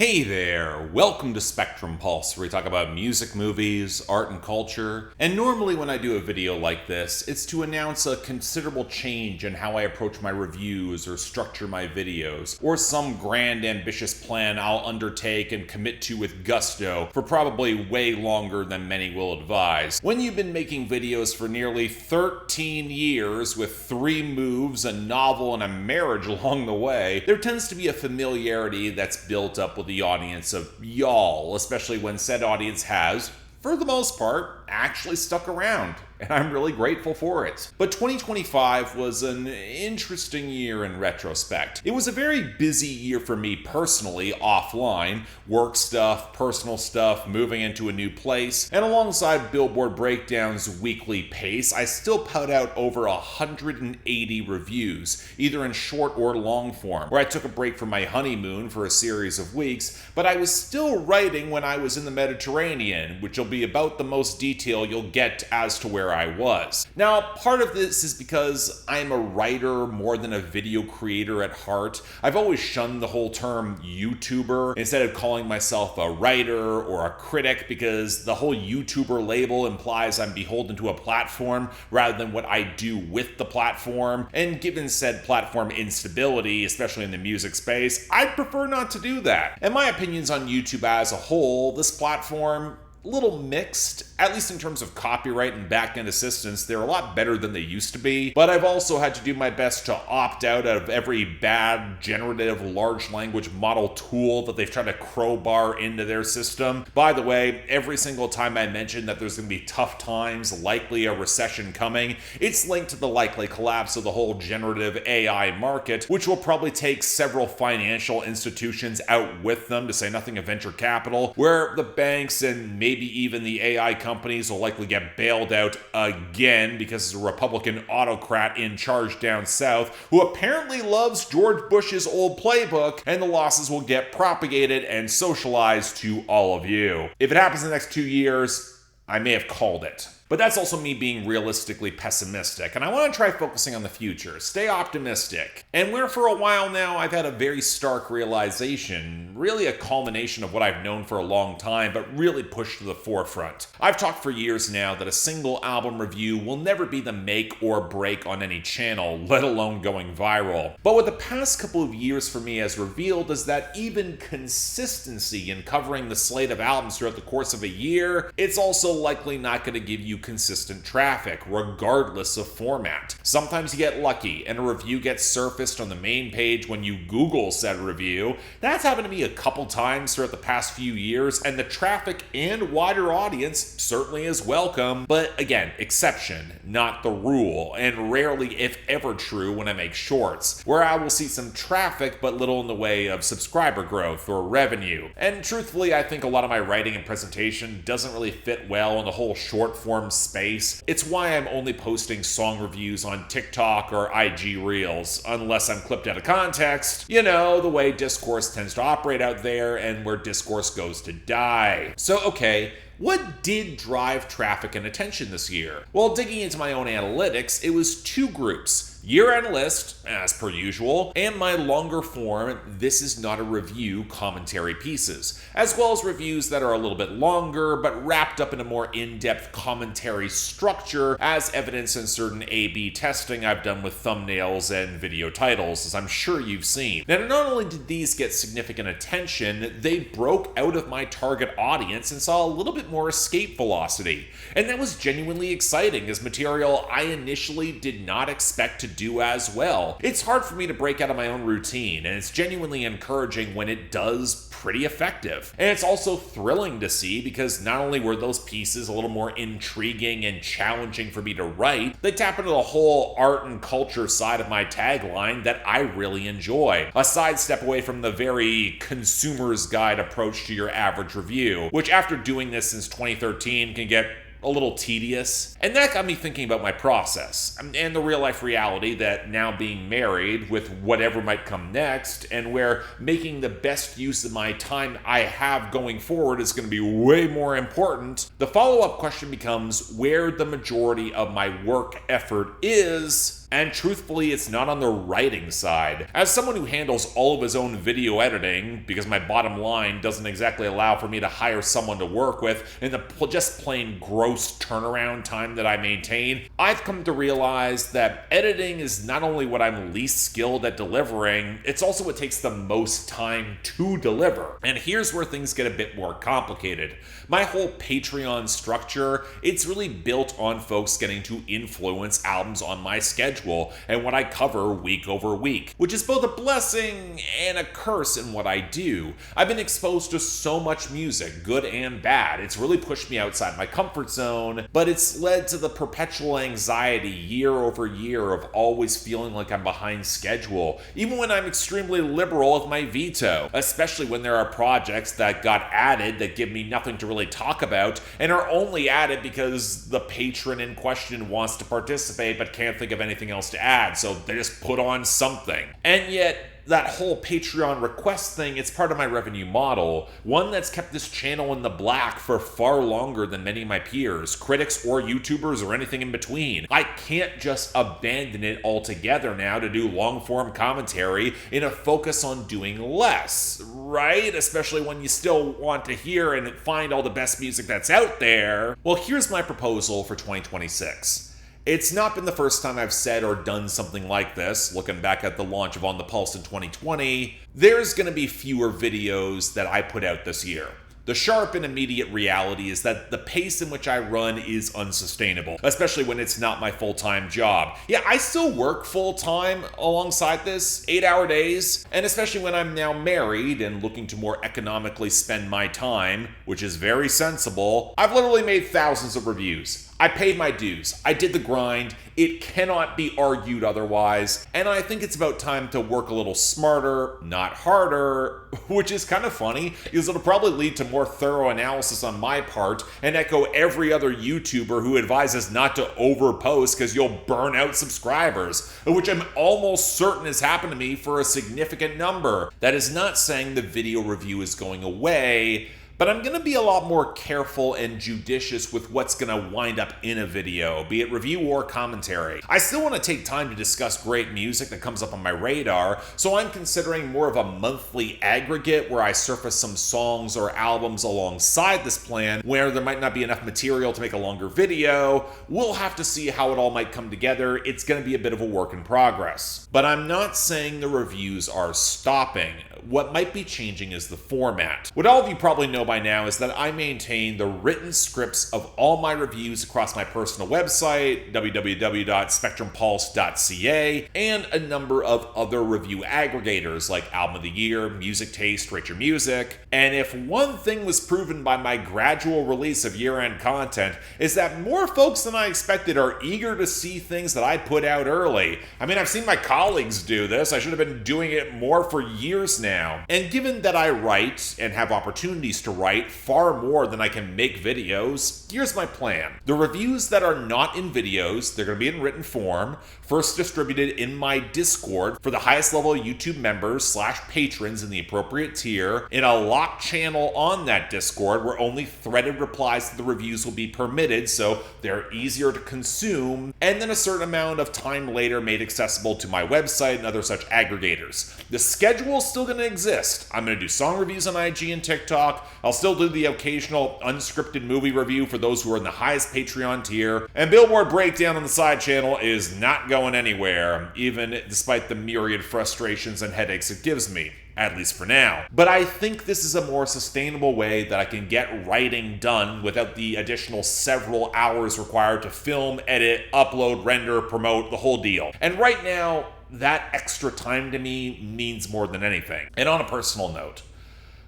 Hey there, welcome to Spectrum Pulse, where we talk about music, movies, art, and culture. And normally when I do a video like this, it's to announce a considerable change in how I approach my reviews or structure my videos, or some grand ambitious plan I'll undertake and commit to with gusto for probably way longer than many will advise. When you've been making videos for nearly 13 years with 3 moves, a novel, and a marriage along the way, there tends to be a familiarity that's built up with the audience of y'all, especially when said audience has, for the most part, actually stuck around, and I'm really grateful for it. But 2025 was an interesting year in retrospect. It was a very busy year for me personally, offline, work stuff, personal stuff, moving into a new place, and alongside Billboard Breakdown's weekly pace, I still put out over 180 reviews, either in short or long form, where I took a break from my honeymoon for a series of weeks, but I was still writing when I was in the Mediterranean, which will be about the most detail you'll get as to where I was. Now, part of this is because I'm a writer more than a video creator at heart. I've always shunned the whole term YouTuber instead of calling myself a writer or a critic, because the whole YouTuber label implies I'm beholden to a platform rather than what I do with the platform. And given said platform instability, especially in the music space, I'd prefer not to do that. And my opinions on YouTube as a whole, this platform, little mixed, at least in terms of copyright and back-end assistance. They're a lot better than they used to be, but I've also had to do my best to opt out of every bad generative large language model tool that they've tried to crowbar into their system. By the way, every single time I mention that there's going to be tough times, likely a recession coming, it's linked to the likely collapse of the whole generative AI market, which will probably take several financial institutions out with them, to say nothing of venture capital, where the banks and maybe even the AI companies will likely get bailed out again because there's a Republican autocrat in charge down south who apparently loves George Bush's old playbook, and the losses will get propagated and socialized to all of you. If it happens in the next 2 years, I may have called it. But that's also me being realistically pessimistic, and I want to try focusing on the future, stay optimistic. And where for a while now I've had a very stark realization, really a culmination of what I've known for a long time, but really pushed to the forefront. I've talked for years now that a single album review will never be the make or break on any channel, let alone going viral. But what the past couple of years for me has revealed is that even consistency in covering the slate of albums throughout the course of a year, it's also likely not going to give you consistent traffic, regardless of format. Sometimes you get lucky and a review gets surfaced on the main page when you Google said review. That's happened to me a couple times throughout the past few years, and the traffic and wider audience certainly is welcome, but again, exception, not the rule, and rarely, if ever, true when I make shorts, where I will see some traffic but little in the way of subscriber growth or revenue. And truthfully, I think a lot of my writing and presentation doesn't really fit well in the whole short form space. It's why I'm only posting song reviews on TikTok or IG Reels, unless I'm clipped out of context. You know, the way discourse tends to operate out there and where discourse goes to die. So, okay, what did drive traffic and attention this year? Well, digging into my own analytics, it was 2 groups. Year-end list, as per usual, and my longer form, this is not a review commentary pieces, as well as reviews that are a little bit longer, but wrapped up in a more in-depth commentary structure, as evidenced in certain A/B testing I've done with thumbnails and video titles, as I'm sure you've seen. Now, not only did these get significant attention, they broke out of my target audience and saw a little bit more escape velocity. And that was genuinely exciting, as material I initially did not expect to do as well. It's hard for me to break out of my own routine, and it's genuinely encouraging when it does pretty effective. And it's also thrilling to see, because not only were those pieces a little more intriguing and challenging for me to write, they tap into the whole art and culture side of my tagline that I really enjoy. A sidestep away from the very consumer's guide approach to your average review, which after doing this since 2013 can get a little tedious. And that got me thinking about my process and the real life reality that now being married with whatever might come next, and where making the best use of my time I have going forward is going to be way more important. The follow-up question becomes where the majority of my work effort is And truthfully, it's not on the writing side. As someone who handles all of his own video editing, because my bottom line doesn't exactly allow for me to hire someone to work with, and the just plain gross turnaround time that I maintain, I've come to realize that editing is not only what I'm least skilled at delivering, it's also what takes the most time to deliver. And here's where things get a bit more complicated. My whole Patreon structure, it's really built on folks getting to influence albums on my schedule and what I cover week over week, which is both a blessing and a curse in what I do. I've been exposed to so much music, good and bad. It's really pushed me outside my comfort zone, but it's led to the perpetual anxiety year over year of always feeling like I'm behind schedule, even when I'm extremely liberal with my veto, especially when there are projects that got added that give me nothing to really talk about and are only added because the patron in question wants to participate but can't think of anything else to add, so they just put on something. And yet, that whole Patreon request thing, it's part of my revenue model, one that's kept this channel in the black for far longer than many of my peers, critics or YouTubers or anything in between. I can't just abandon it altogether now to do long-form commentary in a focus on doing less, right? Especially when you still want to hear and find all the best music that's out there. Well, here's my proposal for 2026. It's not been the first time I've said or done something like this. Looking back at the launch of On the Pulse in 2020, there's going to be fewer videos that I put out this year. The sharp and immediate reality is that the pace in which I run is unsustainable, especially when it's not my full-time job. Yeah, I still work full-time alongside this, 8-hour days, and especially when I'm now married and looking to more economically spend my time, which is very sensible, I've literally made thousands of reviews. I paid my dues. I did the grind. It cannot be argued otherwise. And I think it's about time to work a little smarter, not harder, which is kind of funny because it'll probably lead to more thorough analysis on my part and echo every other YouTuber who advises not to overpost because you'll burn out subscribers, which I'm almost certain has happened to me for a significant number. That is not saying the video review is going away, but I'm going to be a lot more careful and judicious with what's going to wind up in a video, be it review or commentary. I still want to take time to discuss great music that comes up on my radar, so I'm considering more of a monthly aggregate where I surface some songs or albums alongside this plan where there might not be enough material to make a longer video. We'll have to see how it all might come together. It's going to be a bit of a work in progress. But I'm not saying the reviews are stopping. What might be changing is the format. What all of you probably know by now is that I maintain the written scripts of all my reviews across my personal website, www.spectrumpulse.ca, and a number of other review aggregators like Album of the Year, Music Taste, Rate Your Music. And if one thing was proven by my gradual release of year-end content is that more folks than I expected are eager to see things that I put out early. I mean, I've seen my colleagues do this. I should have been doing it more for years now. And given that I write and have opportunities to write far more than I can make videos, here's my plan. The reviews that are not in videos, they're going to be in written form, first distributed in my Discord for the highest level YouTube members / patrons in the appropriate tier, in a locked channel on that Discord where only threaded replies to the reviews will be permitted so they're easier to consume, and then a certain amount of time later made accessible to my website and other such aggregators. The schedule's still going to exist. I'm going to do song reviews on IG and TikTok. I'll still do the occasional unscripted movie review for those who are in the highest Patreon tier, and Billboard Breakdown on the side channel is not going anywhere, even despite the myriad frustrations and headaches it gives me, at least for now. But I think this is a more sustainable way that I can get writing done without the additional several hours required to film, edit, upload, render, promote, the whole deal. And right now, that extra time to me means more than anything. And on a personal note,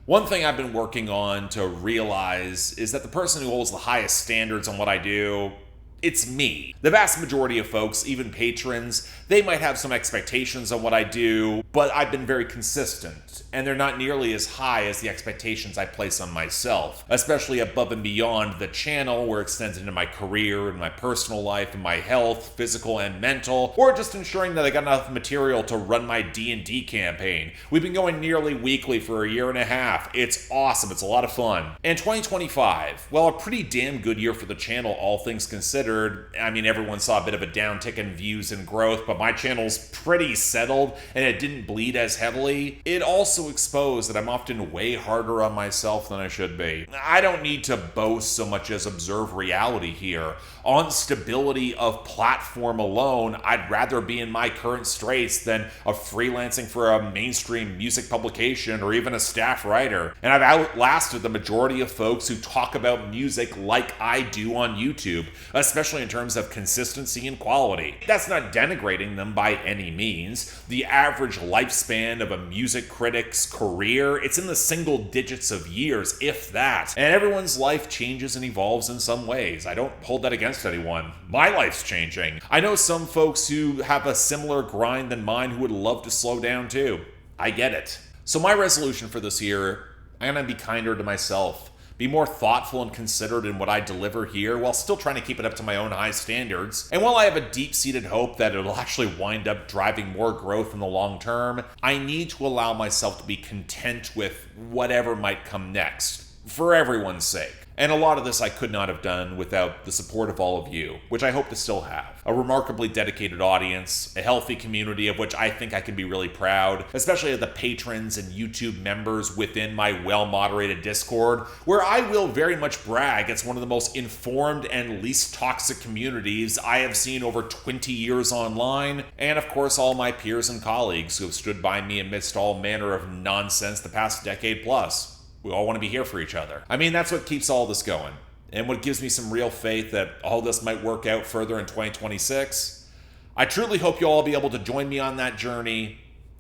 one thing I've been working on to realize is that the person who holds the highest standards on what I do, it's me. The vast majority of folks, even patrons, they might have some expectations on what I do, but I've been very consistent, and they're not nearly as high as the expectations I place on myself, especially above and beyond the channel where it extends into my career and my personal life and my health, physical and mental, or just ensuring that I got enough material to run my D&D campaign. We've been going nearly weekly for a year and a half. It's awesome. It's a lot of fun. And 2025, well, a pretty damn good year for the channel, all things considered. considered. I mean, everyone saw a bit of a downtick in views and growth, but my channel's pretty settled and it didn't bleed as heavily. It also exposed that I'm often way harder on myself than I should be. I don't need to boast so much as observe reality here. On stability of platform alone, I'd rather be in my current straits than freelancing for a mainstream music publication or even a staff writer. And I've outlasted the majority of folks who talk about music like I do on YouTube, especially in terms of consistency and quality. That's not denigrating them by any means. The average lifespan of a music critic's career, it's in the single digits of years, if that. And everyone's life changes and evolves in some ways. I don't hold that against anyone. My life's changing. I know some folks who have a similar grind than mine who would love to slow down too. I get it. So my resolution for this year, I'm gonna be kinder to myself, be more thoughtful and considered in what I deliver here while still trying to keep it up to my own high standards. And while I have a deep-seated hope that it'll actually wind up driving more growth in the long term, I need to allow myself to be content with whatever might come next, for everyone's sake. And a lot of this I could not have done without the support of all of you, which I hope to still have. A remarkably dedicated audience, a healthy community of which I think I can be really proud, especially of the patrons and YouTube members within my well-moderated Discord, where I will very much brag it's one of the most informed and least toxic communities I have seen over 20 years online, and of course all my peers and colleagues who have stood by me amidst all manner of nonsense the past decade plus. We all want to be here for each other. I mean, that's what keeps all this going. And what gives me some real faith that all this might work out further in 2026. I truly hope you'll all be able to join me on that journey.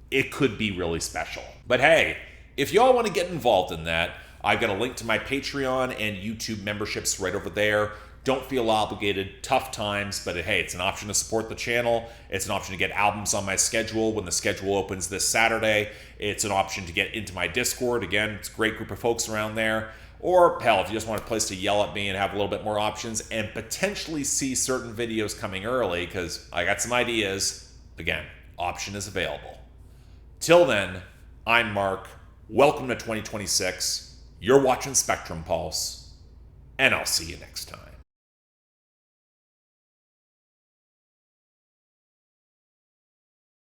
It could be really special. But hey, if y'all want to get involved in that, I've got a link to my Patreon and YouTube memberships right over there. Don't feel obligated, tough times, but hey, it's an option to support the channel. It's an option to get albums on my schedule when the schedule opens this Saturday. It's an option to get into my Discord. Again, it's a great group of folks around there. Or hell, if you just want a place to yell at me and have a little bit more options and potentially see certain videos coming early, because I got some ideas, again, option is available. Till then, I'm Mark. Welcome to 2026. You're watching Spectrum Pulse, and I'll see you next time.